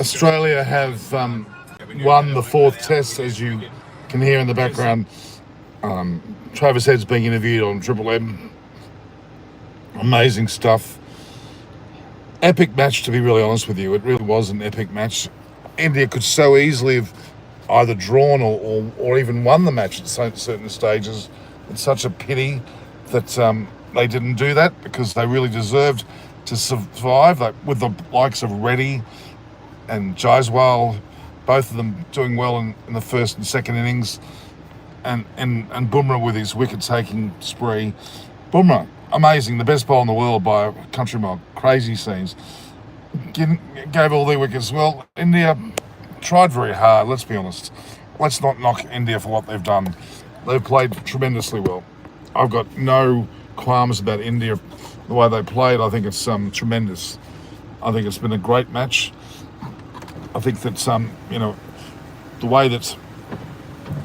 Australia have won the fourth test, as you can hear in the background. Travis Head's being interviewed on Triple M. Amazing stuff. Epic match, to be really honest with you. It really was an epic match. India could so easily have either drawn or even won the match at certain stages. It's such a pity that they didn't do that, because they really deserved to survive, like with the likes of Reddy and Jaiswal, both of them doing well in the first and second innings, and Bumrah with his wicket-taking spree. Bumrah, amazing, the best bowler in the world by a country mile. Crazy scenes. Gave all their wickets. Well, India tried very hard, let's be honest. Let's not knock India for what they've done. They've played tremendously well. I've got no qualms about India, the way they played. I think it's tremendous. I think it's been a great match. I think that the way that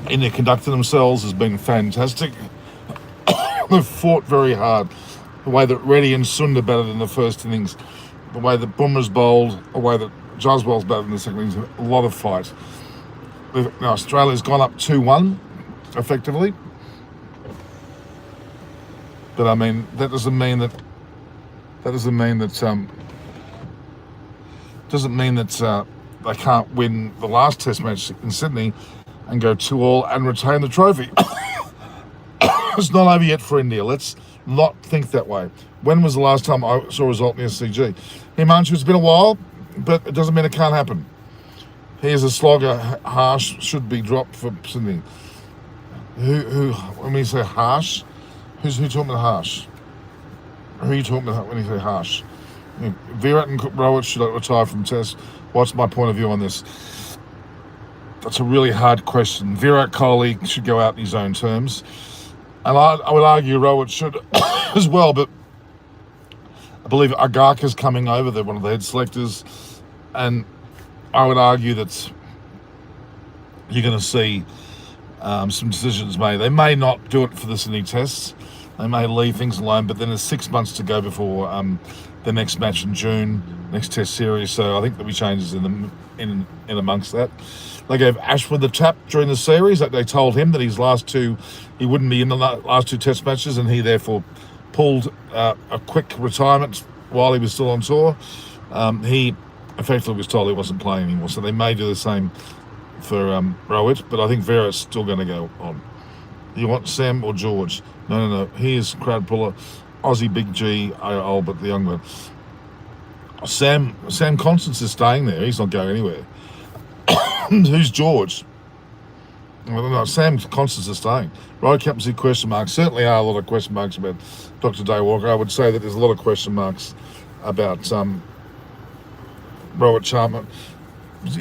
India conducted themselves has been fantastic. They've fought very hard. The way that Reddy and Sundar batted in the first innings, the way that Bumrah's bowled, the way that Jaiswal's batted in the second innings, a lot of fight. Now Australia's gone up 2-1, effectively. But I mean, that doesn't mean that they can't win the last Test match in Sydney and go 2-2 and retain the trophy. It's not over yet for India. Let's not think that way. When was the last time I saw a result in the SCG? Himanshu, it's been a while, but it doesn't mean it can't happen. Here's a slogger. Harsh should be dropped for Sydney. Who? When we say Harsh, who talking about Harsh? Who are you talking about when you say Harsh? Virat and Rohit should retire from Test. What's my point of view on this? That's a really hard question. Virat Kohli should go out in his own terms. And I would argue Rohit should as well, but I believe Agarkar's coming over. They're one of the head selectors. And I would argue that you're going to see some decisions made. They may not do it for the Sydney Tests. They may leave things alone, but then there's 6 months to go before the next match in June, next Test series. So I think there'll be changes in amongst that. They gave Ashwin the tap during the series. That they told him that he wouldn't be in the last two Test matches, and he therefore pulled a quick retirement while he was still on tour. He effectively was told he wasn't playing anymore, so they may do the same for Rohit, but I think Virat's still going to go on. You want Sam or George? No. Here's crowd puller, Aussie Big G, but the young one. Sam Constance is staying there. He's not going anywhere. Who's George? I don't know. Sam Constance is staying. Right captaincy question marks. Certainly are a lot of question marks about Dr. Day Walker. I would say that there's a lot of question marks about Rohit Sharma.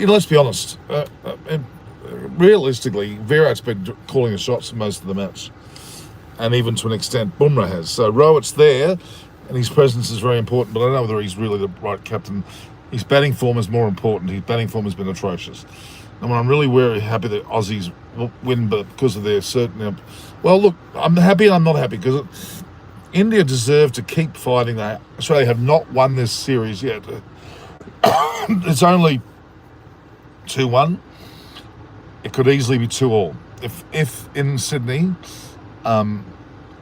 Let's be honest. Realistically, Virat's been calling the shots for most of the match, and even to an extent, Bumrah has. So Rohit's there, and his presence is very important. But I don't know whether he's really the right captain. His batting form is more important. His batting form has been atrocious. And I'm really very happy that Aussies will win, but because of their certain... Well, look, I'm happy and I'm not happy, because India deserve to keep fighting. Australia have not won this series yet. It's only 2-1. It could easily be 2-2. If in Sydney,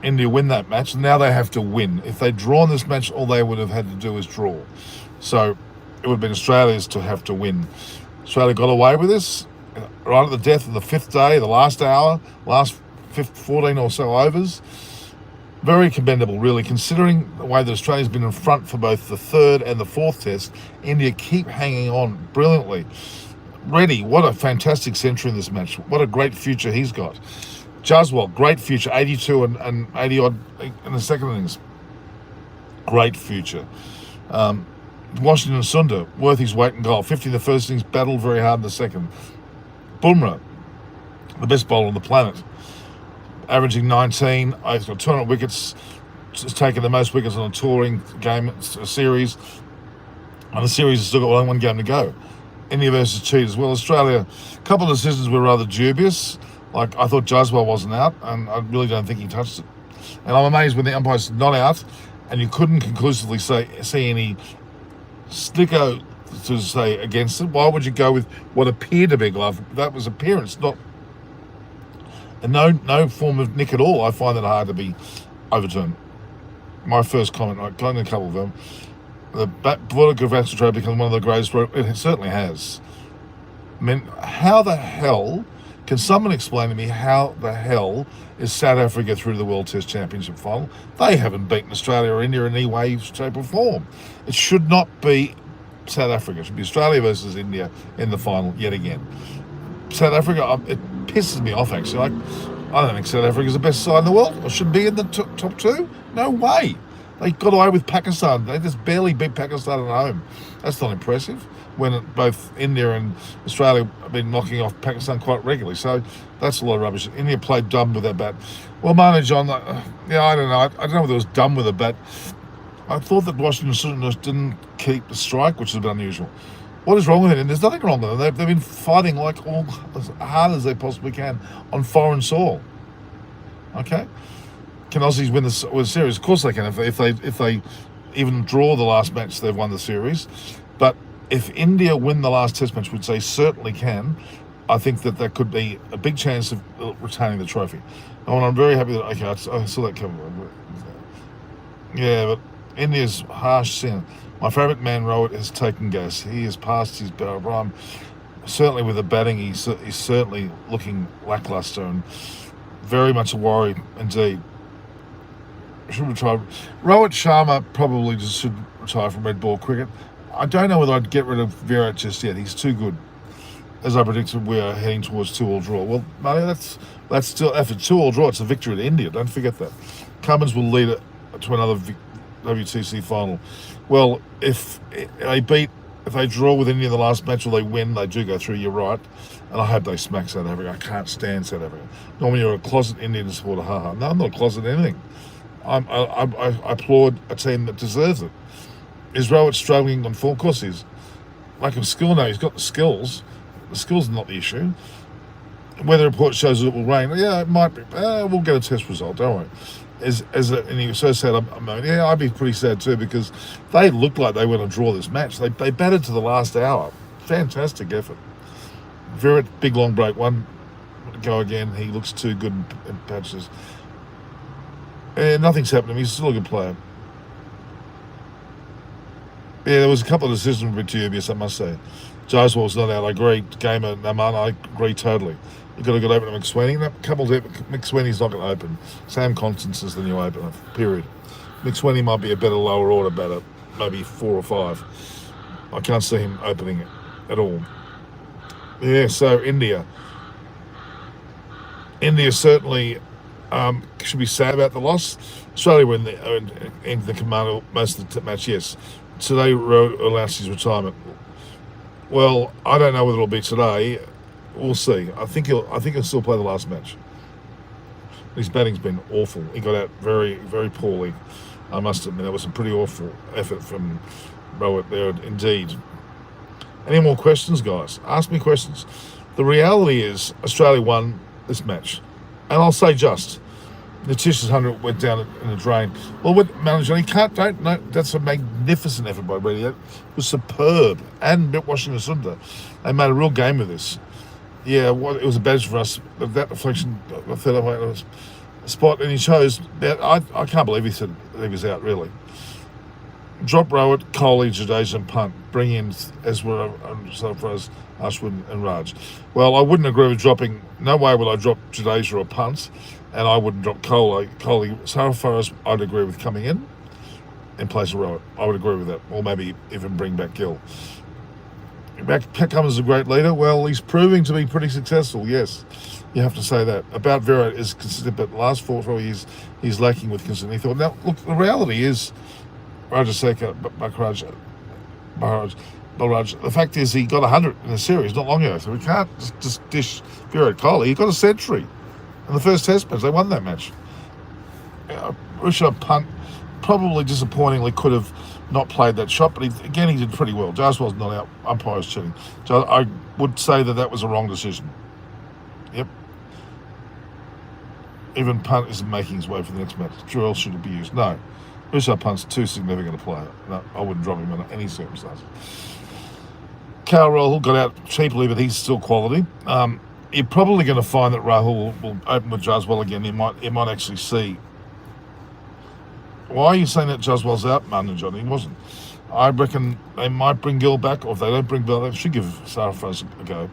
India win that match, now they have to win. If they'd drawn this match, all they would have had to do is draw. So it would have been Australia's to have to win. Australia got away with this right at the death of the fifth day, the last hour, last 14 or so overs. Very commendable, really, considering the way that Australia's been in front for both the third and the fourth Test. India keep hanging on brilliantly. Reddy, what a fantastic century in this match. What a great future he's got. Jaiswal, great future, 82 and 80 odd in the second innings. Great future. Washington Sundar, worth his weight in gold. 50 in the first innings, battled very hard in the second. Bumrah, the best bowler on the planet, averaging 19. He's got 200 wickets. He's taken the most wickets on a touring game, a series. And the series has still got one game to go. India versus cheaters. Well, Australia, a couple of decisions were rather dubious. Like, I thought Jaiswal wasn't out, and I really don't think he touched it. And I'm amazed when the umpire's not out, and you couldn't conclusively see any sticko to say against it. Why would you go with what appeared to be a glove? That was appearance, not and no form of nick at all. I find that hard to be overturned. My first comment, I've done a couple of them. The Vodka Trophy becomes one of the greatest. It certainly has. I mean, how the hell can someone explain to me how the hell is South Africa through to the World Test Championship final? They haven't beaten Australia or India in any way, shape, or form. It should not be South Africa. It should be Australia versus India in the final yet again. South Africa, it pisses me off actually. I don't think South Africa is the best side in the world. Or should be in the top two. No way. They got away with Pakistan. They just barely beat Pakistan at home. That's not impressive. When both India and Australia have been knocking off Pakistan quite regularly. So that's a lot of rubbish. India played dumb with their bat. Well, Manu John, yeah, I don't know. I don't know whether it was dumb with a bat. I thought that Washington didn't keep the strike, which is a bit unusual. What is wrong with it? And there's nothing wrong with them. They've been fighting like all as hard as they possibly can on foreign soil. Okay, can Aussies win the series? Of course they can. If they even draw the last match, they've won the series. But if India win the last Test match, which they certainly can, I think that could be a big chance of retaining the trophy. And I'm very happy that I saw that coming. Yeah, but India's harsh sin. My favourite man, Rohit, has taken gas. He has passed his prime. Certainly with the batting, he's certainly looking lacklustre and very much a worry indeed. Should retire. Rohit Sharma probably just should retire from red ball cricket. I don't know whether I'd get rid of Virat just yet. He's too good. As I predicted, we are heading towards 2-2 draw. Well, Manu, that's still after 2-2 draw. It's a victory to India. Don't forget that. Cummins will lead it to another WTC final. Well, if they draw with India in the last match or they win, they do go through. You're right, and I hope they smack South Africa. I can't stand South Africa. Normally, you're a closet Indian supporter. Ha. No, I'm not a closet anything. I applaud a team that deserves it. Is Rohit struggling on form? Of course, he's lack of skill. No, he's got the skills. The skills are not the issue. Weather report shows that it will rain. Yeah, it might be. We'll get a test result. Don't worry. And he was so sad. Yeah, I'd be pretty sad too because they looked like they were going to draw this match. They batted to the last hour. Fantastic effort. Virat, big long break. One go again. He looks too good in patches. Nothing's happened to him. He's still a good player. Yeah, there was a couple of decisions a bit dubious, I must say. Jaiswal's not out. I agree. Gamer, Naman, I agree totally. You've got to open to McSweeney. McSweeney's not going to open. Sam Constance is the new opener, period. McSweeney might be a better lower order batter, maybe 4 or 5. I can't see him opening it at all. Yeah, so India. India certainly should be sad about the loss. Australia were in the command most of the match, yes. Today announced his retirement. Well, I don't know whether it'll be today. We'll see. I think he'll still play the last match. His batting's been awful. He got out very, very poorly. I must admit, that was a pretty awful effort from Rohit there, indeed. Any more questions, guys? Ask me questions. The reality is Australia won this match. And I'll say just. Letitia's 100 went down in the drain. Well, with manager, that's a magnificent effort by Brady. That was superb. And Washington Sundar. They made a real game of this. Yeah, it was a badge for us. That deflection, I felt like it was a spot, and he chose. I can't believe he said he was out, really. Drop Rohit, Kohli, Jadeja, and punt. Bring in as well as Ashwin and Raj. Well, I wouldn't agree with dropping. No way would I drop Jadeja or punt, and I wouldn't drop Kohli. So far as I'd agree with coming in place of Rohit. I would agree with that, or maybe even bring back Gill. Cummins is a great leader. Well, he's proving to be pretty successful, yes. You have to say that. About Virat is consistent, but the last 4 years he's lacking with consistency. Now, look, the reality is, Rajaseka, Balraj, the fact is he got 100 in the series not long ago, so we can't just dish Virat Kohli. He got a century in the first Test match. They won that match. Rishabh Pant probably disappointingly could have not played that shot, but he did pretty well. Jaiswal's not out. Umpire's cheating. So I would say that was a wrong decision. Yep. Even Punt isn't making his way for the next match. Jurel should be used. No. Rishabh Punt's too significant a player. No, I wouldn't drop him under any circumstances. Rahul got out cheaply, but he's still quality. You're probably going to find that Rahul will open with Jaswal again. You might actually see. Why are you saying that Jaswal's out, Martin John? He wasn't. I reckon they might bring Gill back, or if they don't bring Gill, they should give Sarfraz a go.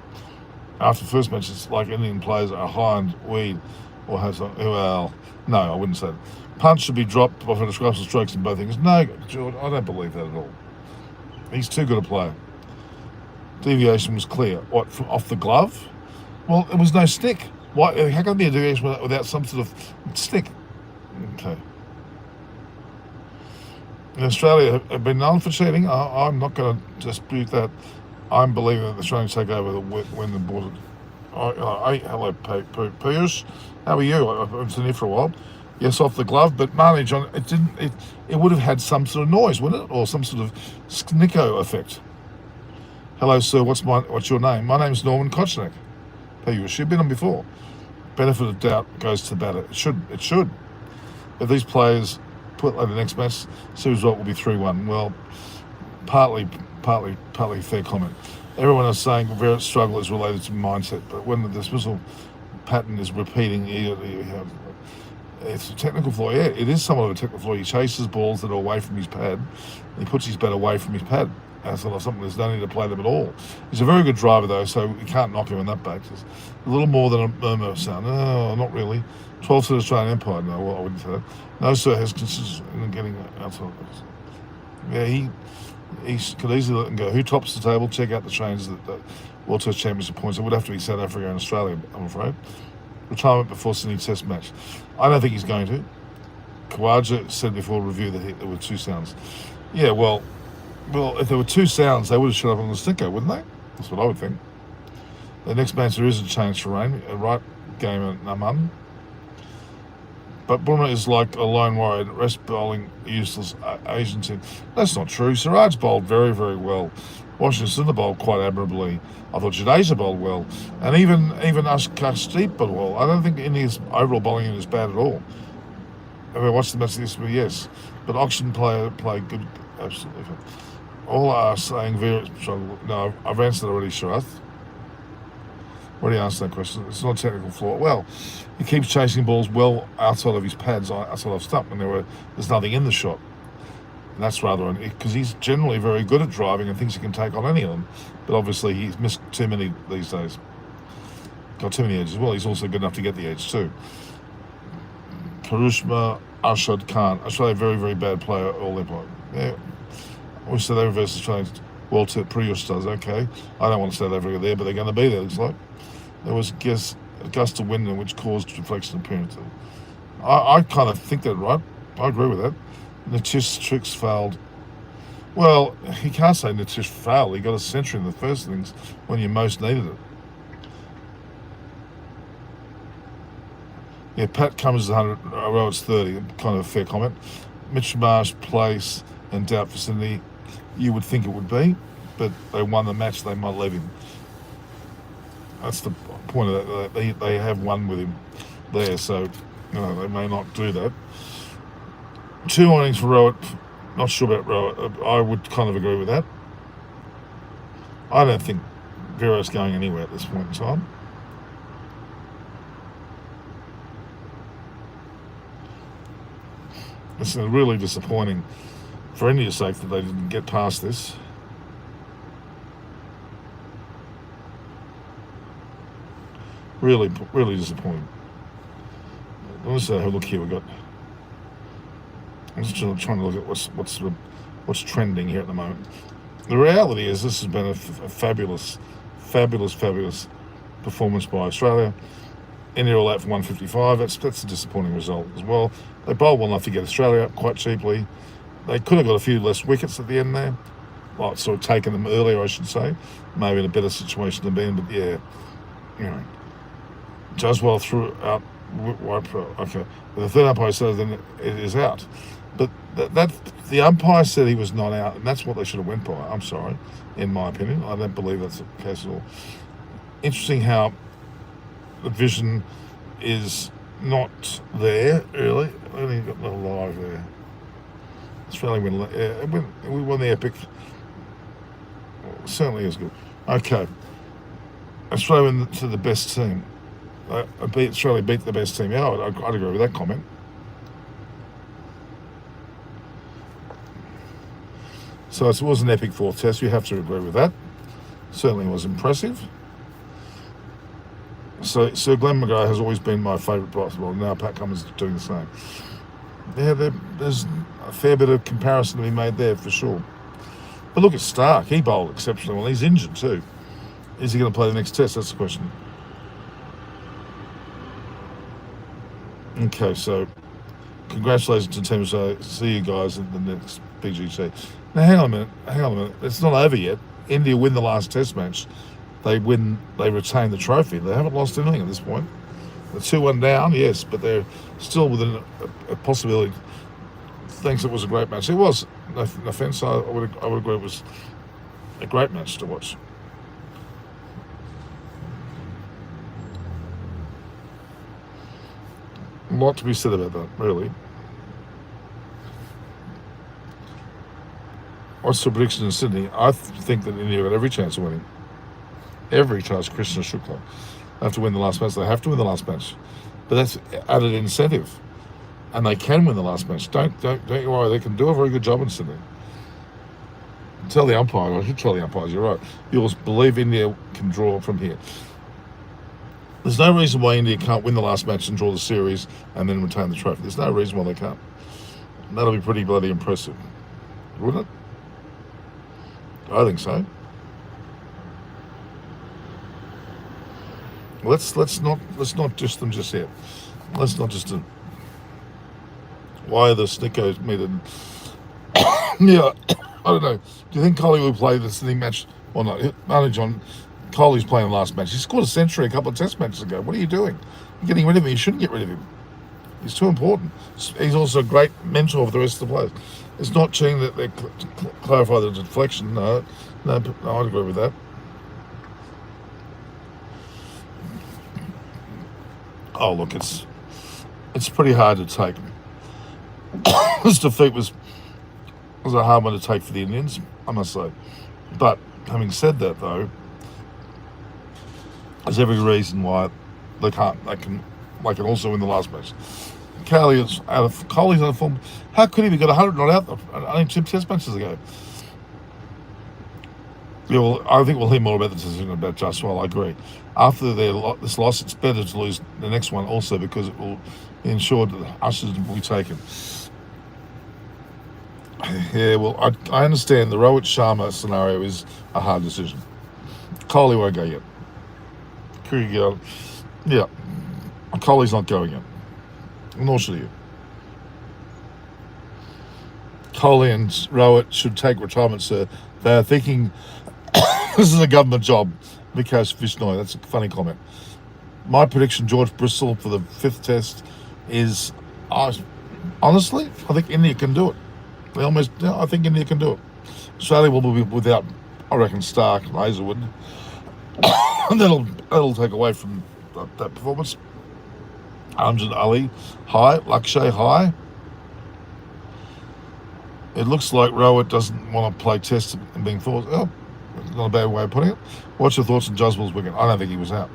After the first match, it's like Indian players are high and weed, or has some, well, no, I wouldn't say that. Punch should be dropped by the scraps and strokes in both things. No, George, I don't believe that at all. He's too good a player. Deviation was clear. What, from off the glove? Well, it was no stick. Why? How can there be a deviation without some sort of stick? Okay. In Australia, have been known for cheating. I'm not going to dispute that. I'm believing that the Australians take over when the border. Hello, Piers. How are you? I've been here for a while. Yes, off the glove, but Marnie John, it didn't. It would have had some sort of noise, wouldn't it, or some sort of snicko effect. Hello, sir. What's your name? My name's Norman Kochnick. Piers, you've been on before. Benefit of doubt goes to the batter. It should. If these players put like the next match, series result will be 3-1. Well, partly fair comment. Everyone is saying Virat's struggle is related to mindset, but when the dismissal pattern is repeating, it's a technical flaw. Yeah, it is somewhat of a technical flaw. He chases balls that are away from his pad. He puts his bat away from his pad. That's something there's no need to play them at all. He's a very good driver, though, so you can't knock him on that basis. A little more than a murmur sound. No, not really. 12th to the Australian Empire. No, well, I wouldn't say that. No, sir, has consistency in getting outside. Yeah, he could easily let them go. Who tops the table? Check out the chains that World Test Championship points. It would have to be South Africa and Australia, I'm afraid. Retirement before Sydney Test match. I don't think he's going to. Khawaja said before review that there were 2 sounds. Yeah, well, if there were 2 sounds, they would have shut up on the sticker, wouldn't they? That's what I would think. The next match, there is a change for rain. A right game at Naman. But Bumrah is like a lone warrior, rest bowling useless Asian team. That's not true. Siraj bowled very, very well. Washington Sundar bowled quite admirably. I thought Jadeja bowled well. And even Ashkardeep bowled well. I don't think India's overall bowling is bad at all. Have I watched the match this week? Yes. But Auction played good, absolutely. All are saying Virat struggle. No, I've answered already, Sharath. Already answered that question. It's not a technical flaw. Well, he keeps chasing balls well outside of his pads, outside of stump, and there's nothing in the shot. And that's rather because he's generally very good at driving and thinks he can take on any of them. But obviously he's missed too many these days. Got too many edges. Well, he's also good enough to get the edge too. Karishma Arshad Khan. Australia, very, very bad player all their time. Yeah. We said they reverse Australian World Test Prius does. Okay. I don't want to South Africa there, but they're going to be there, looks like. There was a gust of wind which caused reflection appearance. I kind of think that, right? I agree with that. Nitish tricks failed. Well, he can't say Nitish failed. He got a century in the first innings when you most needed it. Yeah, Pat Cummins is 100, Rowett's 30. Kind of a fair comment. Mitch Marsh, place, and doubt for Sydney. You would think it would be, but they won the match. They might leave him. That's the point of that. They have won with him there, so they may not do that. 2 innings for Rowett. Not sure about Rowett. I would kind of agree with that. I don't think Virat's going anywhere at this point in time. It's really disappointing for India's sake that they didn't get past this. Really, really disappointing. Let's have a look here. I'm just trying to look at what's trending here at the moment. The reality is this has been a fabulous performance by Australia. India all out for 155. That's a disappointing result as well. They bowled well enough to get Australia up quite cheaply. They could have got a few less wickets at the end there. Well, sort of taken them earlier, I should say. Maybe in a better situation than being, but yeah, Jaswal threw out. Okay, the third umpire said then it is out, but that the umpire said he was not out, and that's what they should have went by. I'm sorry, in my opinion, I don't believe that's the case at all. Interesting how the vision is not there early. Only got no live there. Australia we won the epic. Well, certainly is good. Okay, Australia went to the best team. Australia beat the best team. Yeah, I'd agree with that comment. So it was an epic fourth test. You have to agree with that. Certainly was impressive. So Sir Glenn McGrath has always been my favourite basketball. Now Pat Cummins is doing the same. Yeah, there's a fair bit of comparison to be made there for sure. But look at Stark. He bowled exceptionally well. He's injured too. Is he going to play the next test? That's the question. Okay, so congratulations to Team Australia. See you guys in the next PGC. Now, hang on a minute. It's not over yet. India win the last test match. They retain the trophy. They haven't lost anything at this point. They're 2-1 down, yes, but they're still within a possibility. Thinks it was a great match. It was. No offence, I would agree it was a great match to watch. A lot to be said about that, really. What's the prediction in Sydney? I think that India got every chance of winning. Every chance. Krishna Shukla. They have to win the last match. They have to win the last match. But that's added incentive. And they can win the last match. Don't you worry. They can do a very good job in Sydney. Tell the umpire. I should tell the umpires. You're right. You'll believe India can draw from here. There's no reason why India can't win the last match and draw the series and then retain the trophy. There's no reason why they can't. And that'll be pretty bloody impressive, wouldn't it? I think so. Let's not just them just yet. Let's not just them. Why are the Snickos meted? Yeah, I don't know. Do you think Kohli will play the Sydney match or not? Only John Kohli's playing the last match. He scored a century a couple of test matches ago. What are you doing? You're getting rid of him. You shouldn't get rid of him. He's too important. He's also a great mentor for the rest of the players. It's not cheating that they clarify the deflection. No, I'd agree with that. Oh, look, it's pretty hard to take. This defeat was a hard one to take for the Indians, I must say. But having said that, though, there's every reason why they can also win the last match. Kohli's out of form. How could he? He got 100 not out only 2 test matches ago. Yeah, well, I think we'll hear more about the decision about Jaswal. I agree. After this loss, it's better to lose the next one also because it will ensure that the Ushers will be taken. Yeah, well, I understand the Rohit Sharma scenario is a hard decision. Kohli won't go yet. Yeah, Kohli's not going yet. Nor should he. Kohli and Rohit should take retirement, sir. They are thinking this is a government job. Vikash Vishnoi, that's a funny comment. My prediction, George Bristol for the 5th test is, honestly, I think India can do it. I think India can do it. Australia will be without, I reckon, Stark and Hazelwood. And that'll take away from that performance. Amjad Ali, high. Lakshay, high. It looks like Rohit doesn't want to play test and being forced. Oh, not a bad way of putting it. What's your thoughts on Jaswal's wicket? I don't think he was out.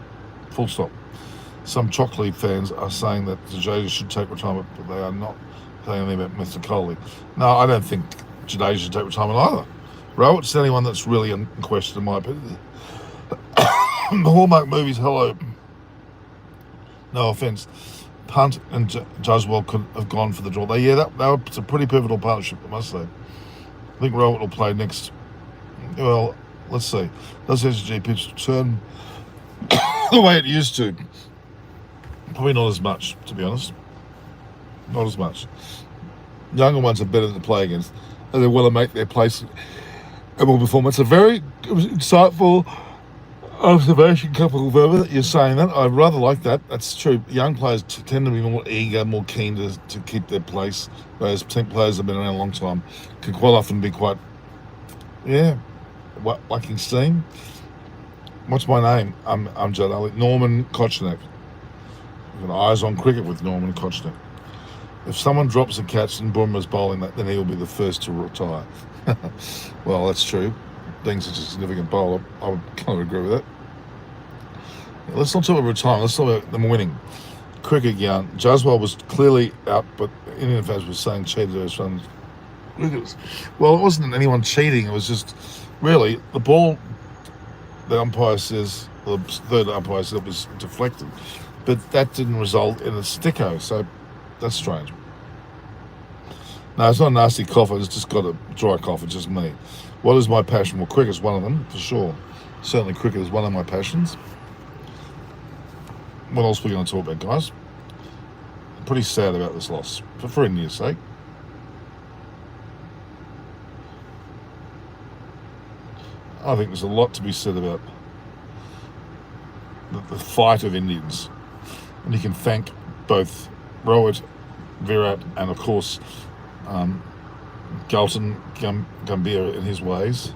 Full stop. Some Chocolate fans are saying that Jadeja should take retirement, but they are not saying anything about Mr. Kohli. No, I don't think Jadeja should take retirement either. Rohit's the only one that's really in question, in my opinion. The Hallmark movies, hello. No offence. Punt and Jaswal could have gone for the draw. It's a pretty pivotal partnership, I must say. I think Rohit will play next. Well, let's see. Does SG pitch turn the way it used to? Probably not as much, to be honest. Not as much. Younger ones are better to play against. And they want to make their place and will perform. It was insightful observation, couple of that you're saying that. I rather like that. That's true. Young players tend to be more eager, more keen to keep their place, whereas team players have been around a long time can quite often be quite, whacking steam. What's my name? I'm Judd Ali. Norman Kochnek. We've got eyes on cricket with Norman Kochnek. If someone drops a catch and Bumrah's bowling that, then he'll be the first to retire. Well, that's true. being such a significant bowler. I would kind of agree with that. Yeah, let's not talk about retirement. Let's talk about them winning. Cricket again. Jaswal was clearly out, but Indian fans were saying cheated those runs. Well, it wasn't anyone cheating. It was just really the ball. The umpire says, the third umpire said it was deflected, but that didn't result in a sticko. So that's strange. No, it's not a nasty cough. It's just got a dry cough. It's just me. What is my passion? Well, cricket's one of them, for sure. Certainly cricket is one of my passions. What else are we going to talk about, guys? I'm pretty sad about this loss, for India's sake. I think there's a lot to be said about the fight of Indians. And you can thank both Rohit, Virat, and of course Galton Gambhir in his ways.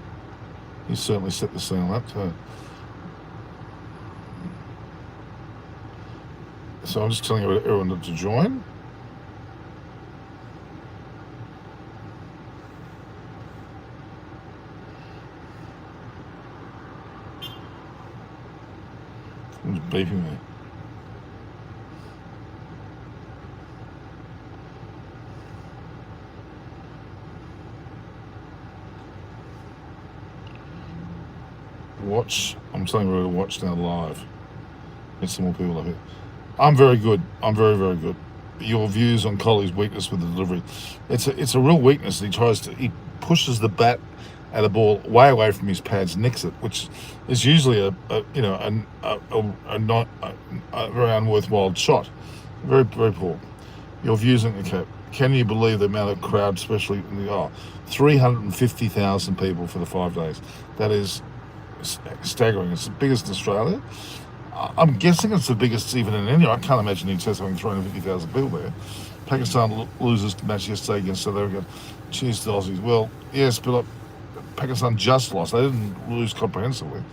He certainly set the scene on that. So I'm just telling everyone to join. Who's beeping me? Watch. I'm telling you to watch now live. Get some more people up here. I'm very good. I'm very, very good. Your views on Kohli's weakness with the delivery. It's a real weakness. He pushes the bat at a ball way away from his pads, nicks it, which is usually a not a very unworthwhile shot. Very, very poor. Your views on okay. Can you believe the amount of crowd, especially in the 350,000 people for the 5 days? That is staggering. It's the biggest in Australia. I'm guessing it's the biggest even in India. I can't imagine any test having 350,000 people there. Pakistan loses the match yesterday against South Africa. Cheers to Aussies. Well, yes, but Pakistan just lost. They didn't lose comprehensively.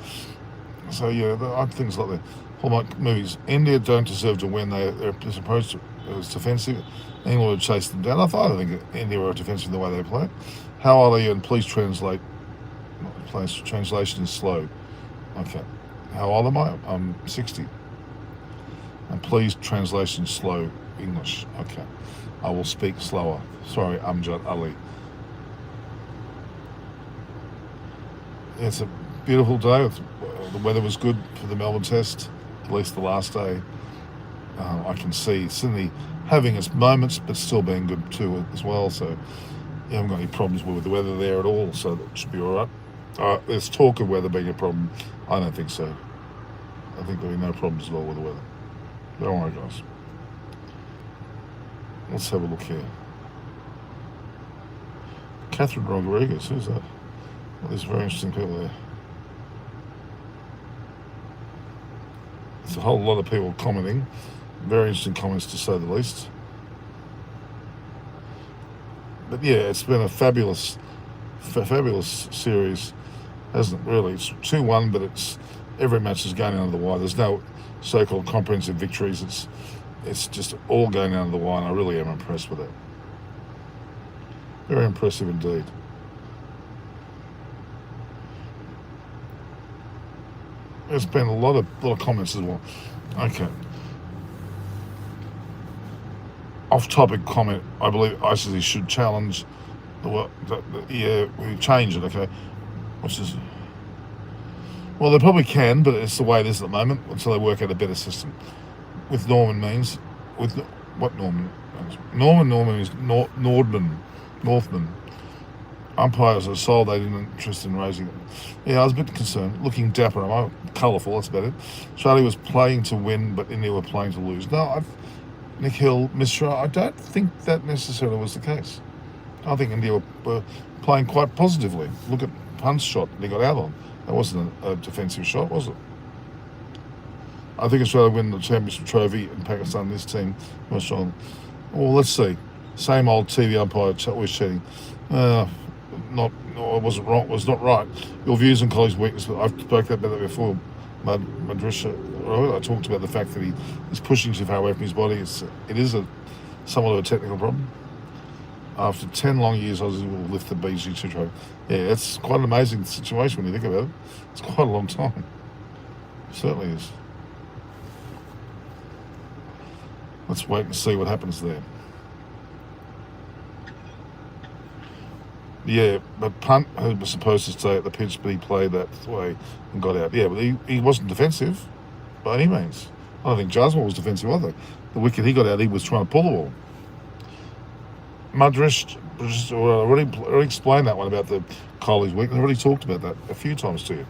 So, yeah, I think it's like the Hallmark movies. India don't deserve to win. They're supposed to. It was defensive. England would chase them down. I don't think India were defensive the way they play. How are they? And please translate. Translation is slow. Okay. How old am I? I'm 60. And please, translation slow English. Okay. I will speak slower. Sorry, Amjad Ali. It's a beautiful day. The weather was good for the Melbourne Test, at least the last day. I can see Sydney having its moments, but still being good too as well. So you haven't got any problems with the weather there at all. So that should be all right. There's talk of weather being a problem. I don't think so. I think there'll be no problems at all with the weather. Don't worry, guys. Let's have a look here. Catherine Rodriguez, who's that? Well, there's very interesting people there. There's a whole lot of people commenting. Very interesting comments, to say the least. But yeah, it's been a fabulous series, hasn't it, really? It's 2-1, but every match is going under the wire. There's no so-called comprehensive victories. It's just all going under the wire, and I really am impressed with it. Very impressive indeed. There's been a lot of comments as well. Okay. Off-topic comment. I believe ICC should challenge we change it. Okay, which is well, they probably can, but it's the way it is at the moment until they work out a better system. With Norman means with what Norman? Norman is Northman. Umpires are sold. They didn't interest in raising it. Yeah, I was a bit concerned. Looking dapper, am I? Colourful, that's about it. Charlie was playing to win, but India were playing to lose. No, Nikhil Mishra, I don't think that necessarily was the case. I think India were playing quite positively. Look at Punt's shot they got out on. That wasn't a defensive shot, was it? I think Australia win the championship trophy, and Pakistan, this team, was strong. Well, let's see. Same old TV umpire always cheating. I wasn't wrong. Was not right. Your views on Kohli's weakness. I've spoken about that before. Madrisha, I talked about the fact that he is pushing too far away from his body. It is somewhat of a technical problem. After 10 long years, Aussie will lift the BG2 trophy. Yeah, it's quite an amazing situation when you think about it. It's quite a long time. It certainly is. Let's wait and see what happens there. Yeah, but Punt, who was supposed to stay at the pitch, but he played that way and got out. Yeah, but he wasn't defensive by any means. I don't think Jasmine was defensive either. The wicket he got out, he was trying to pull the ball. Madras, I already explained that one about the Kohli's weakness. I already talked about that a few times to you.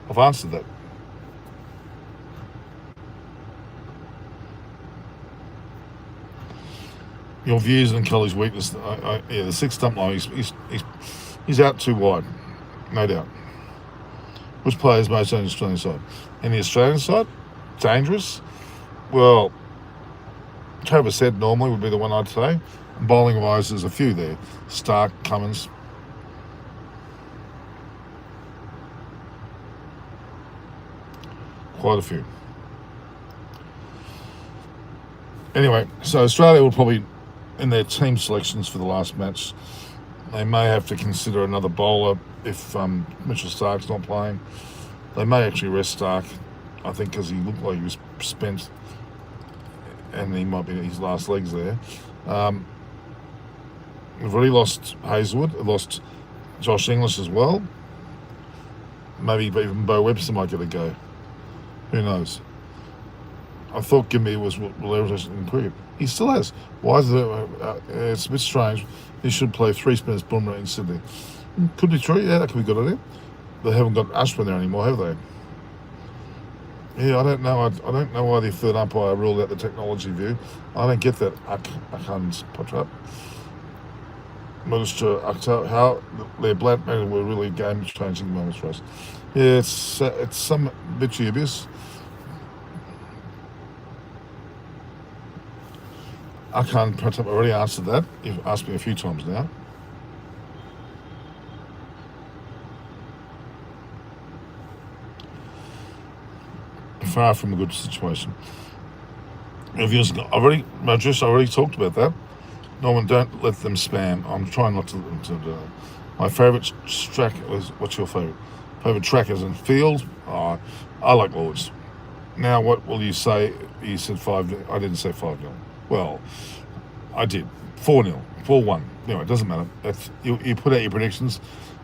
I've answered that. Your views on Kohli's weakness? Yeah, the six stump line. He's out too wide, no doubt. Which player is most on the Australian side? In the Australian side, dangerous. Well, Travis said normally would be the one I'd say. Bowling wise, there's a few there. Stark, Cummins. Quite a few. Anyway, so Australia will probably, in their team selections for the last match, they may have to consider another bowler if Mitchell Stark's not playing. They may actually rest Stark, I think, because he looked like he was spent and he might be his last legs there. We've already lost Hazelwood, lost Josh English as well. Maybe even Bo Webster might get a go. Who knows? I thought Gimby was well-represented in cricket. He still has. Why is it? It's a bit strange. He should play 3 spinners, Bumrah in Sydney. Could be true. Yeah, that could be good idea. They haven't got Ashwin there anymore, have they? Yeah, I don't know. I don't know why the third umpire ruled out the technology view. I don't get that. I can't put up. How their black men were really game-changing moments for us. Yeah, it's some bit dubious. I can't put up. I already answered that. You've asked me a few times now. Far from a good situation. I already talked about that. Norman, don't let them spam. I'm trying not to let them to do that. My favourite track was, what's your favourite? Favourite track is in field? Oh, I like Lords. Now, what will you say? You said 5-0. I didn't say 5-0. Well, I did. 4-0. 4-1. Anyway, it doesn't matter. You put out your predictions.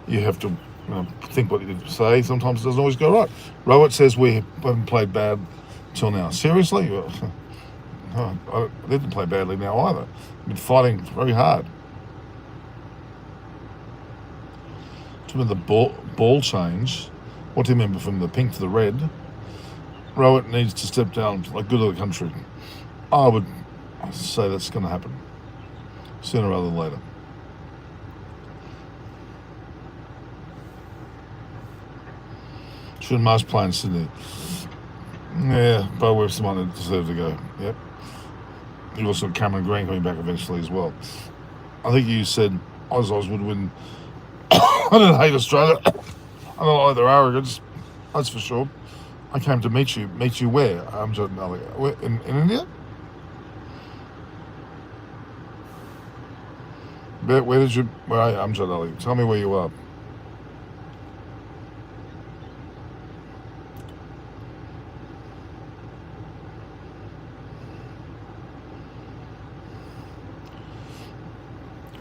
You have to think what you say. Sometimes it doesn't always go right. Rowett says we haven't played bad till now. Seriously? I didn't play badly now either. I've been fighting very hard. Do you remember the ball change? What do you remember from the pink to the red? Rowett needs to step down like good of the country. I would say that's going to happen sooner rather than later. Should Mars play in Sydney? Yeah, Bo Webster might deserve to go. Yep. You also got Cameron Green coming back eventually as well. I think you said Oz would win. I don't hate Australia. I don't like their arrogance. That's for sure. I came to meet you. Meet you where? Amjad Ali. In India? Where did you? Where are you, Amjad Ali? Tell me where you are.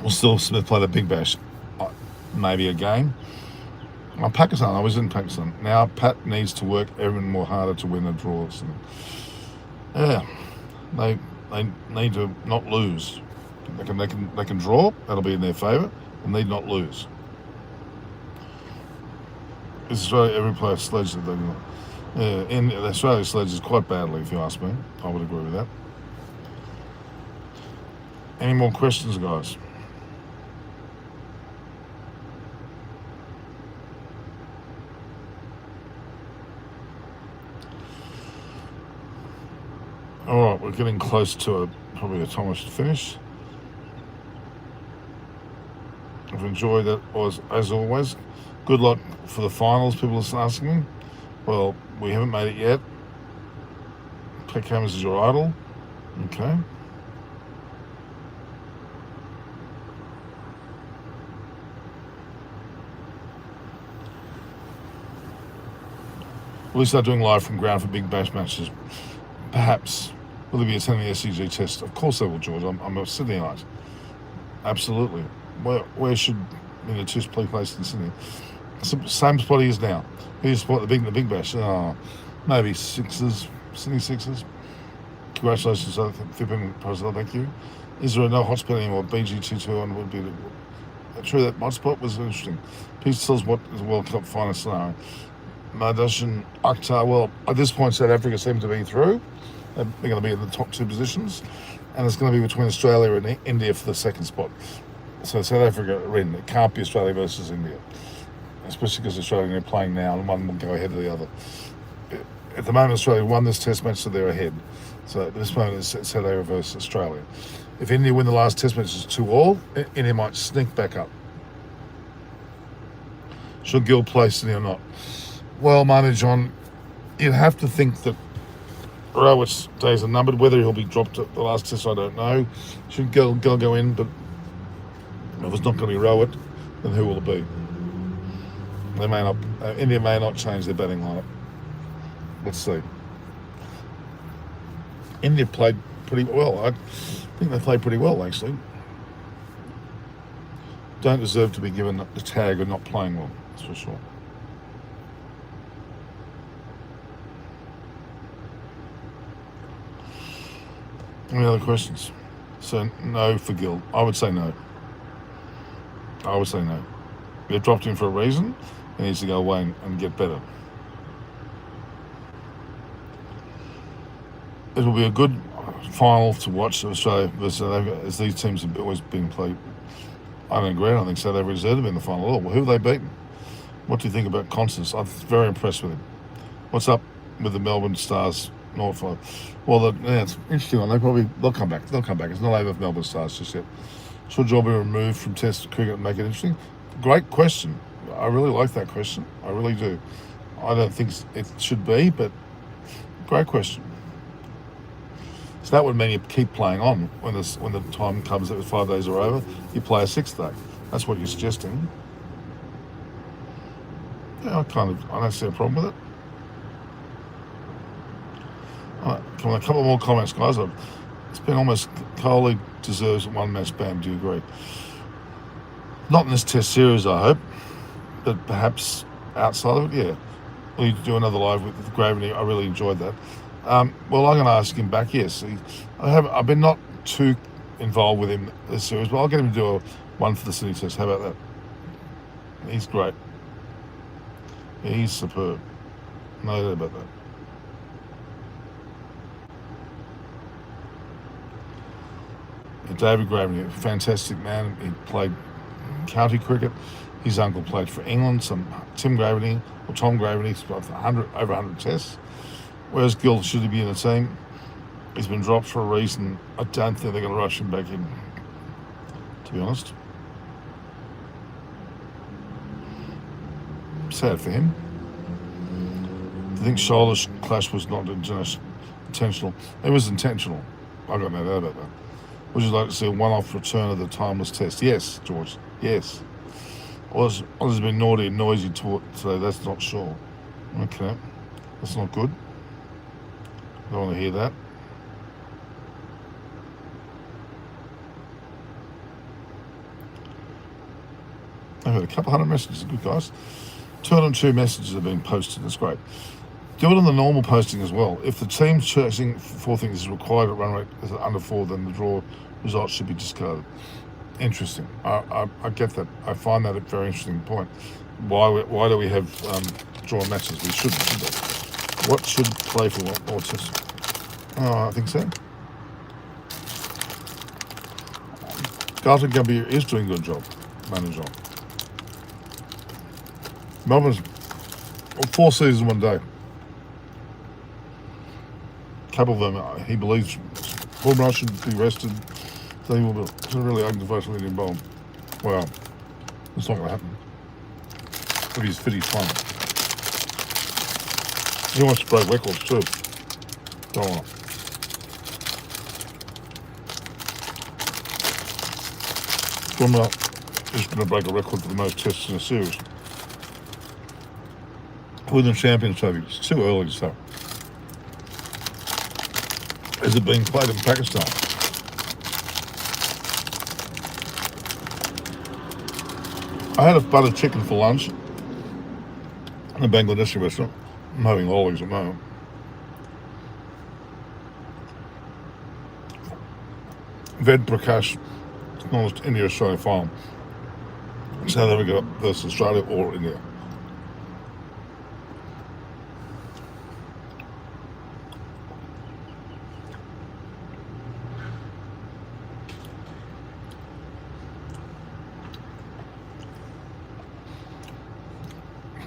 Will Still Smith play the Big Bash? Maybe a game. Pakistan. I was in Pakistan. Now Pat needs to work even more harder to win the draws. Yeah, they need to not lose. They can draw. That'll be in their favour. And need not lose. Australia, every player sledges that in Australia sledges quite badly. If you ask me, I would agree with that. Any more questions, guys? All right, we're getting close to probably a time I should finish. I've enjoyed that as always. Good luck for the finals, people are asking me. Well, we haven't made it yet. Pat Cummins is your idol. Okay. Will he start doing live from ground for big bash matches? Perhaps. Will he be attending the SCG test? Of course they will, George. I'm a Sydneyite. Absolutely. Where should the test play placed in Sydney? Same spot he is now. He's spot the big bash. Oh, maybe Sixers, Sydney Sixers. Congratulations, Fippin President. Thank you. Is there no hotspot anymore? BG221 would be true. That hotspot was interesting. Please tell us what is the World Cup final scenario. Madashan Akhtar. Well, at this point, South Africa seem to be through. They're going to be in the top two positions, and it's going to be between Australia and India for the second spot. So South Africa are in. It can't be Australia versus India, especially because Australia are playing now, and one will go ahead of the other. At the moment, Australia won this test match, so they're ahead. So at this moment, it's South Africa versus Australia. If India win the last test match, it's 2-2, India might sneak back up. Should Gill play Sydney or not? Well, Marty John, you'd have to think that Rowett's days are numbered. Whether he'll be dropped at the last test, I don't know. Should Gill go in, but if it's not going to be Rowett, then who will it be? They may not. India may not change their batting lineup. Let's see. India played pretty well. I think they played pretty well, actually. Don't deserve to be given the tag of not playing well, that's for sure. Any other questions? So, no for Gill. I would say no. They've dropped him for a reason. He needs to go away and get better. It will be a good final to watch Australia versus South Africa, as these teams have always been played. I don't agree. I don't think South Africa deserve to be in the final at all. Well, who have they beaten? What do you think about Constance? I'm very impressed with him. What's up with the Melbourne Stars? North? Well, it's an interesting one. They'll come back. It's not over for Melbourne Stars just yet. Should Joel be removed from Test cricket and make it interesting? Great question. I really like that question. I really do. I don't think it should be, but great question. So that would mean you keep playing on when the time comes that the 5 days are over. You play a sixth day. That's what you're suggesting. Yeah, I don't see a problem with it. All right, come on, a couple more comments, guys. It's been almost Kohli deserves a one-match ban. Do you agree? Not in this Test series, I hope, but perhaps outside of it, yeah. Will you do another live with Gravity? I really enjoyed that. Well, I'm going to ask him back. Yes, I've been not too involved with him this series, but I'll get him to do one for the Sydney Test. How about that? He's great. He's superb. No doubt about that. David Gravity, a fantastic man. He played county cricket. His uncle played for England. Tom Gravity, he's got over 100 tests. Whereas Gill, should he be in the team? He's been dropped for a reason. I don't think they're going to rush him back in, to be honest. Sad for him. I think shoulder clash was not intentional. It was intentional. I got no doubt about that. Would you like to see a one-off return of the timeless test? Yes, George. Yes. Oz has been naughty and noisy today. That's not sure. Okay. That's not good. Don't want to hear that. I've had a couple hundred messages. Good, guys. 202 messages have been posted. That's great. Do it on the normal posting as well. If the team chasing 4 things is required at run rate is under 4, then the draw results should be discarded. Interesting. I get that. I find that a very interesting point. Why do we have drawn matches? We shouldn't, should we? What should play for what? Or just, I think so. Galton Gumby is doing a good job, manager. Melbourne's 4 seasons, 1 day. Couple of them, he believes Bumrah should be rested. So he will be really uncontroversial Indian bowler. Well, it's not going to happen. If he's fit, he's fine. He wants to break records too. Don't want. Bumrah is going to break a record for the most tests in a series. Women's Champions Trophy. It's too early, so. Is it being played in Pakistan? I had a butter chicken for lunch in a Bangladeshi restaurant. I'm having lollies at the moment. Ved Prakash, it's India-Australia final. South Africa versus Australia or India.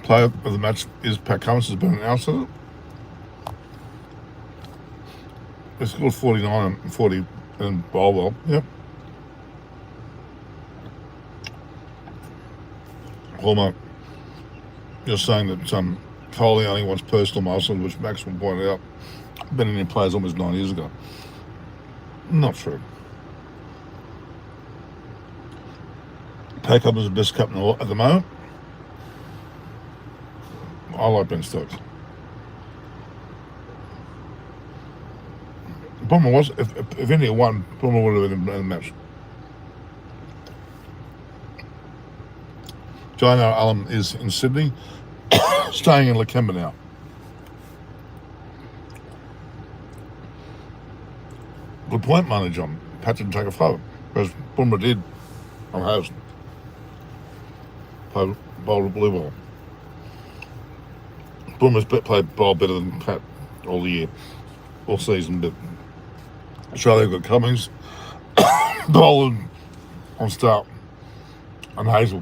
Player of the match is Pat Cummins, has been announced. They scored 49 and 40 in Bowlwell. Yep. Hallmark, you're saying that Coley only wants personal muscle, which Maxwell pointed out, been Indian players almost 9 years ago. Not true. Pat Cummins is the best captain at the moment. I like Ben Stokes. The problem was, if India won, Bummer would have been in the match. Jainar Alam is in Sydney, staying in Lakemba now. Good point, Money John. Pat didn't take a photo, whereas Bummer did on Houston. Played bowled a blue ball. Boomer's played bowl better than Pat all year, all season, but Australia got Cummings, bowled on start, and Hazel,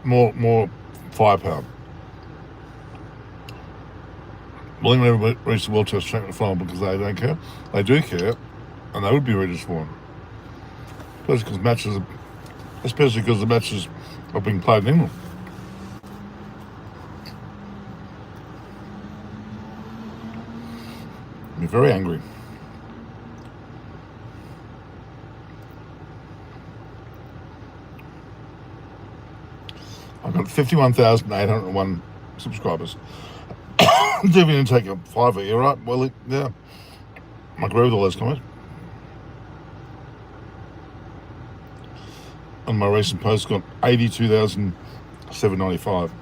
more firepower. Will England ever reach the World Test Championship final because they don't care? They do care, and they would be ready for one. Especially because the matches are being played in England. You're very angry. I've got 51,801 subscribers. Didn't even take a fiver, you're right? Well, yeah. I agree with all those comments. And my recent post got 82,795.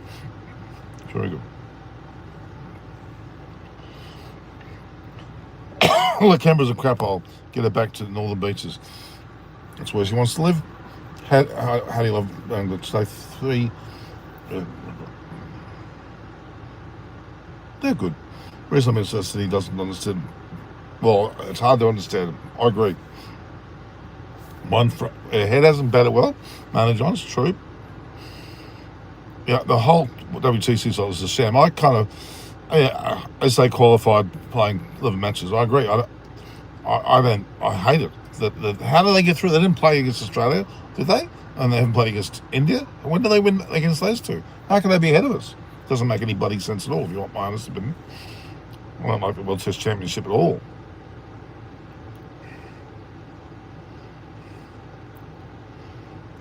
Very good. Well, Canberra's a crap hole. Get her back to the northern beaches. That's where she wants to live. How do you love Stay 3? They're good. Reason Manchester City doesn't understand. Well, it's hard to understand them. I agree. Her head hasn't batted well. Managed on, it's true. Yeah, the whole WTC side is a sham. I kind of, as they qualified playing 11 matches, I agree. I hate it. How do they get through? They didn't play against Australia, did they? And they haven't played against India. When do they win against those two? How can they be ahead of us? Doesn't make any bloody sense at all, if you want my honest opinion. I don't like the World Test Championship at all.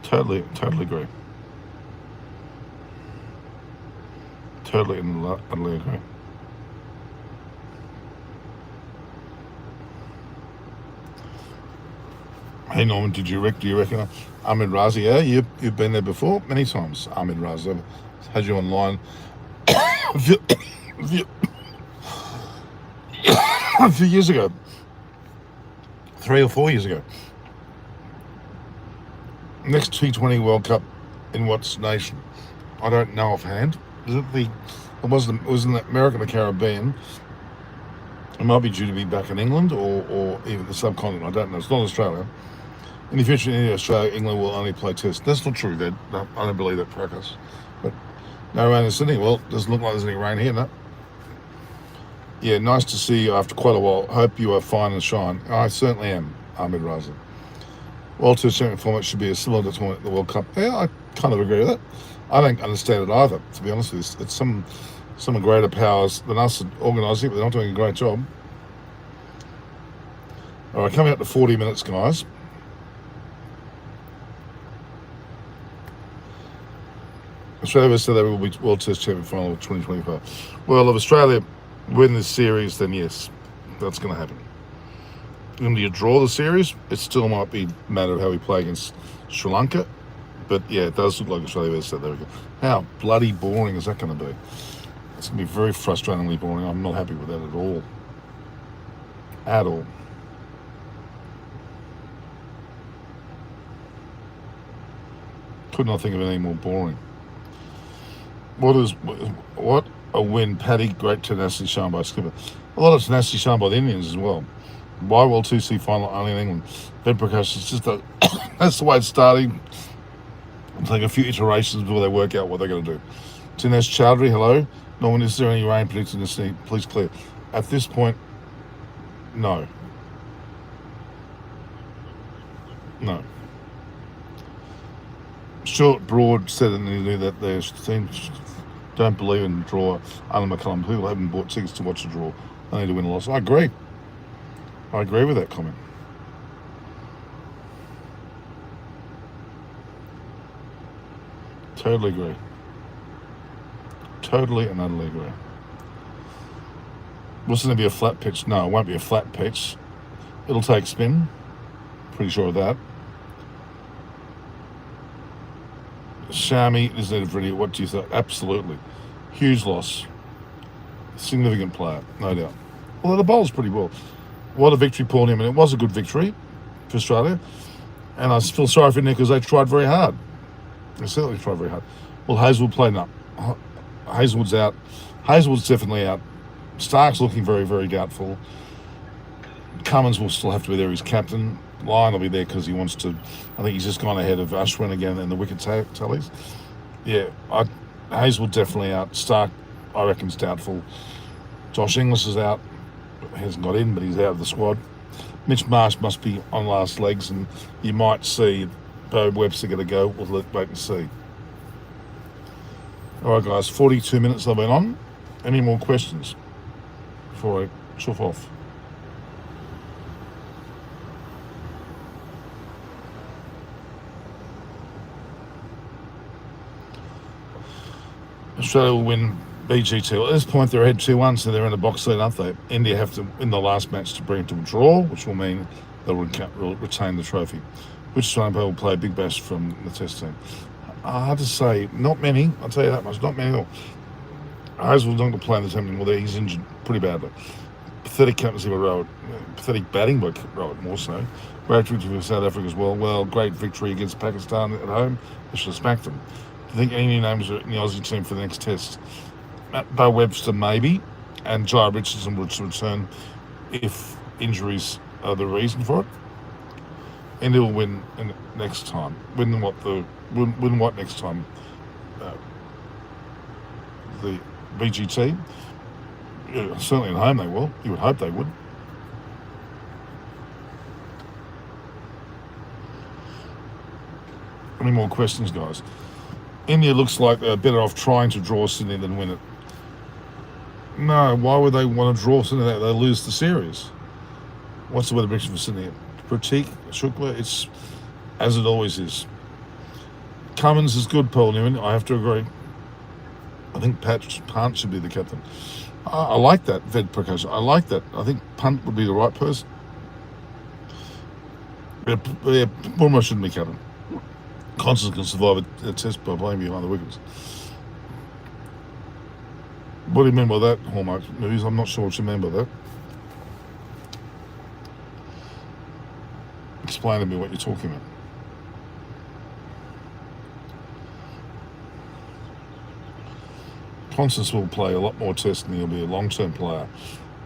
Totally agree. Totally and utterly agree. Hey Norman, do you reckon Ahmed Raza? Yeah, you've been there before many times. Ahmed Raza, had you online a few years ago, 3 or 4 years ago. Next T20 World Cup in what nation? I don't know offhand. Is it it was in the American or Caribbean. It might be due to be back in England or even the subcontinent. I don't know. It's not Australia. In the future, in Australia, England will only play Test. That's not true, Dad. No, I don't believe that practice. But no rain in Sydney. Well, doesn't look like there's any rain here, no. Yeah, nice to see you after quite a while. Hope you are fine and shine. I certainly am, Ahmed Raza. World Test Champion format should be a similar to the World Cup. Yeah, I kind of agree with that. I don't understand it either, to be honest with you. It's some greater powers than us organising it, but they're not doing a great job. All right, coming up to 40 minutes, guys. Australia said they will be World Test Champion final of 2025. Well, if Australia win this series, then yes, that's going to happen. India draw the series, it still might be a matter of how we play against Sri Lanka. But yeah, it does look like Australia versus South Africa. How bloody boring is that going to be? It's going to be very frustratingly boring. I'm not happy with that at all. At all. Could not think of anything more boring. What a win, Paddy. Great tenacity shown by skipper. A lot of tenacity shown by the Indians as well. Why World 2C final only in England? Ben Prakash, it's just that's the way it's starting. It'll take a few iterations before they work out what they're going to do. Dinesh Chowdhury, hello. Norman, is there any rain predicted in the city? Please clear. At this point, no. No. Short Broad said in the news that their teams don't believe in draw under McCullum. People haven't bought tickets to watch a draw. They need to win a loss. I agree. I agree with that comment. Totally agree. Totally and utterly agree. Wasn't going to be a flat pitch? No, it won't be a flat pitch. It'll take spin. Pretty sure of that. Shami is needed for idiot. What do you think? Absolutely. Huge loss. Significant player, no doubt. Although the bowl's pretty well. What a victory, Paul Newman. It was a good victory for Australia. And I feel sorry for Nick because they tried very hard. They certainly tried very hard. Well, Hazelwood played up. Hazelwood's out. Hazelwood's definitely out. Stark's looking very, very doubtful. Cummins will still have to be there. He's captain. Lyon will be there because he wants to. I think he's just gone ahead of Ashwin again in the wicket tallies. Yeah, Hazelwood definitely out. Stark, I reckon, is doubtful. Josh Inglis is out. He hasn't got in, but he's out of the squad. Mitch Marsh must be on last legs, and you might see Bo Webster going to go. We'll wait and see. All right, guys, 42 minutes I've been on. Any more questions before I chuff off? Australia will win BGT. Well, at this point, they're ahead 2-1, so they're in a box lead, aren't they? India have to win the last match to bring it to a draw, which will mean they'll retain the trophy. Which Australian player will play a big bash from the test team? Hard to say. Not many. I'll tell you that much. Not many at all. Hazelwood's not going to play in the team anymore. He's injured pretty badly. Pathetic captaincy by Rowett. Pathetic batting by Rowett, more so. Great victory for South Africa as well. Well, great victory against Pakistan at home. They should have smacked them. Do you think any new names are in the Aussie team for the next test? Bo Webster, maybe. And Jai Richardson would return if injuries are the reason for it. India will win next time. Win what next time? The BGT. Yeah, certainly at home they will. You would hope they would. Any more questions, guys? India looks like they're better off trying to draw Sydney than win it. No, why would they want to draw Sydney? They lose the series. What's the weather prediction for Sydney? Pratik Shukla, it's as it always is. Cummins is good, Paul Newman. I have to agree. I think Pant should be the captain. I like that, Ved Prakash. I like that. I think Pant would be the right person. Yeah, Bumrah shouldn't be captain. Constance can survive a test by playing behind the wickets. What do you mean by that, Hallmark movies? I'm not sure what you mean by that. Explain to me what you're talking about. Constance will play a lot more tests and he'll be a long-term player.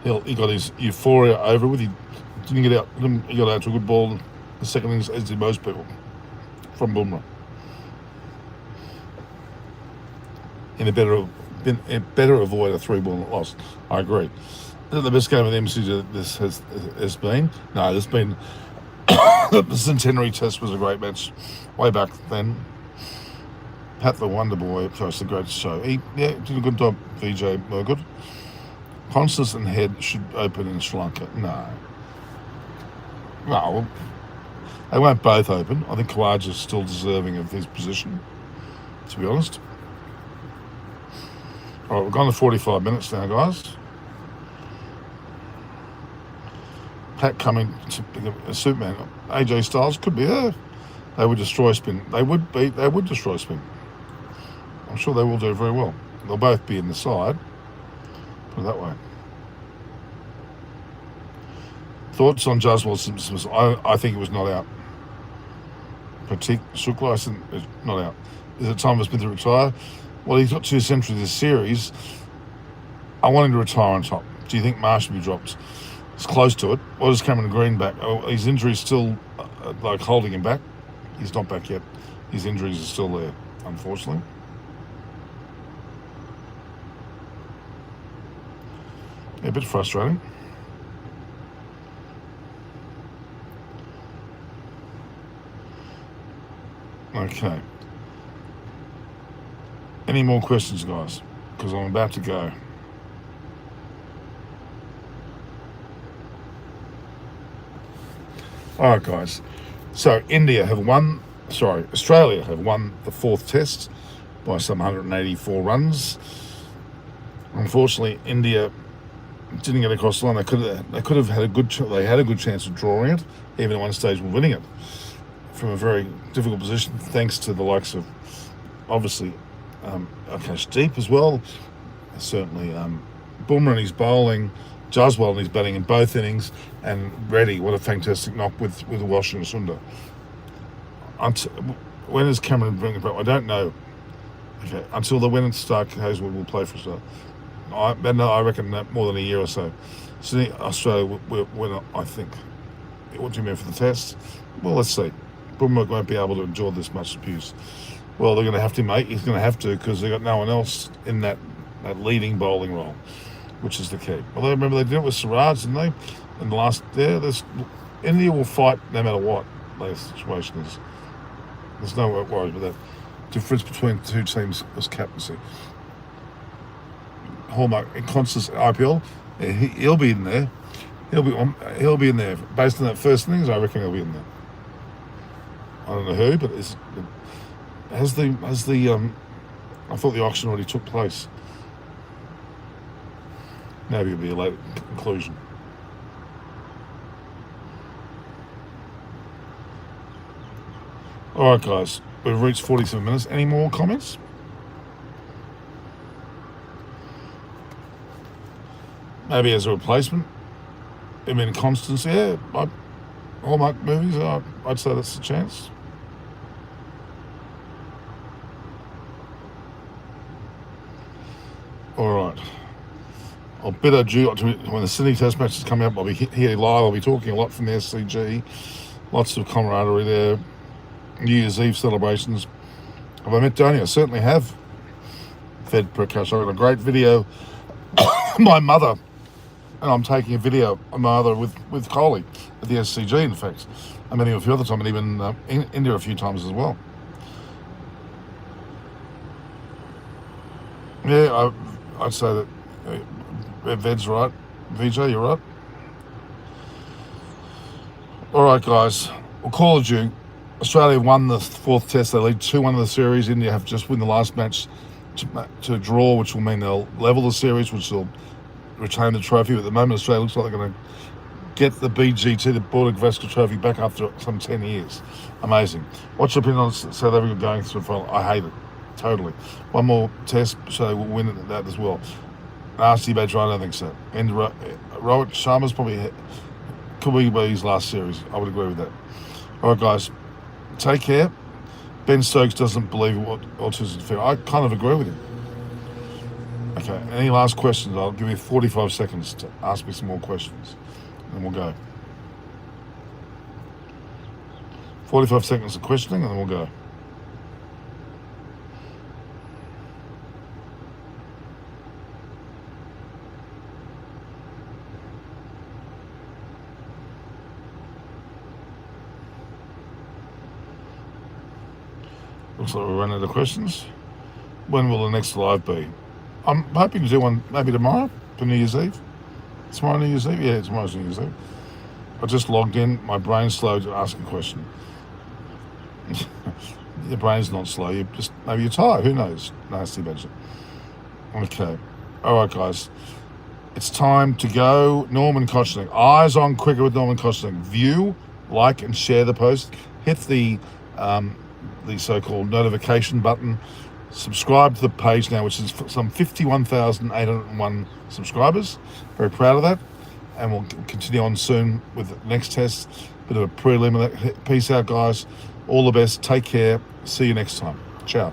He got his euphoria over with. He didn't get out. He got out to a good ball. The second innings, as did most people, from Bumrah. And it better avoid a 3-ball loss. I agree. Is it the best game of the MCG this has been? No, there's been. The Centenary Test was a great match way back then. Pat the Wonder Boy, it's the greatest show. He did a good job, VJ Murgood. Constance and Head should open in Sri Lanka. No. Well, they won't both open. I think Khawaja's still deserving of his position, to be honest. All right, we've gone to 45 minutes now, guys. Pat coming to pick up a Superman. AJ Styles could be there. They would destroy spin. They would destroy spin. I'm sure they will do very well. They'll both be in the side. Put it that way. Thoughts on Jaswal Simpson? I think he was not out. Pratik Shukla is not out. Is it time for Smith to retire? Well, he's got 2 centuries this series. I want him to retire on top. Do you think Marsh should be dropped? It's close to it. What is Cameron Green back? Oh, his injury is still like holding him back. He's not back yet. His injuries are still there, unfortunately. Yeah, a bit frustrating. Okay. Any more questions, guys? Because I'm about to go. All right, guys. So Australia have won the 4th test by some 184 runs. Unfortunately, India didn't get across the line. They could have had a good chance of drawing it, even at one stage of winning it from a very difficult position, thanks to the likes of obviously Akash as well. Certainly Bumrah and his bowling, Jaswal and his batting in both innings, and Reddy, what a fantastic knock with the Washington Sunda. When is Cameron bringing it back? I don't know. Okay, until the winner Stark Hazelwood will play for us. I reckon that more than a year or so. Sydney, Australia will win, I think. What do you mean for the test? Well, let's see. Bumrah won't be able to endure this much abuse. Well, they're going to have to, mate. He's going to have to, because they've got no one else in that leading bowling role, which is the key. Well, remember they did it with Siraj, didn't they? In the last, India will fight no matter what the situation is. There's no worries about that. Difference between the two teams was captaincy. Hallmark in Constance IPL, he'll be in there. He'll be in there. Based on that first innings, I reckon he'll be in there. I don't know who, but has the I thought the auction already took place. Maybe it'll be a late conclusion. All right, guys, we've reached 47 minutes. Any more comments? Maybe as a replacement. I mean, Constance, yeah. Hallmark movies, I'd say that's the chance. All right. I'll bid adieu when the Sydney Test matches come up. I'll be here live. I'll be talking a lot from the SCG. Lots of camaraderie there. New Year's Eve celebrations. Have I met Tony? I certainly have. Fed Prakash. I got a great video. My mother, and I'm taking a video of my mother with Coley at the SCG, in fact. I met him a few other times, and even in India a few times as well. Yeah, I'd say that Ved's right. VJ, you're right. All right, guys. We'll call it due. Australia won the 4th test. They lead 2-1 of the series. India have just won the last match to draw, which will mean they'll level the series, which will retain the trophy. But at the moment, Australia looks like they're going to get the BGT, the Border Gavaskar Trophy, back after some 10 years. Amazing. What's your opinion on South Africa going through the final? I hate it. Totally. One more test, so we'll win at that as well. RC badge, I don't think so. And Rohit Sharma's probably could be his last series. I would agree with that. All right, guys. Take care. Ben Stokes doesn't believe what autism fear. I kind of agree with him. Okay, any last questions? I'll give you 45 seconds to ask me some more questions, and we'll go. 45 seconds of questioning, and then we'll go. Looks like we're running out of questions. When will the next live be? I'm hoping to do one maybe tomorrow for New Year's Eve. Tomorrow New Year's Eve? Yeah, tomorrow's New Year's Eve. I just logged in. My brain's slow to ask a question. Your brain's not slow. Maybe you're tired. Who knows? Nasty badger. Okay. All right, guys. It's time to go. Norman Kochling. Eyes on Cricket with Norman Kochling. View, like, and share the post. Hit the so-called notification button. Subscribe to the page now, which is some 51,801 subscribers. Very proud of that. And we'll continue on soon with the next test. Bit of a prelim. Peace out, guys. All the best. Take care. See you next time. Ciao.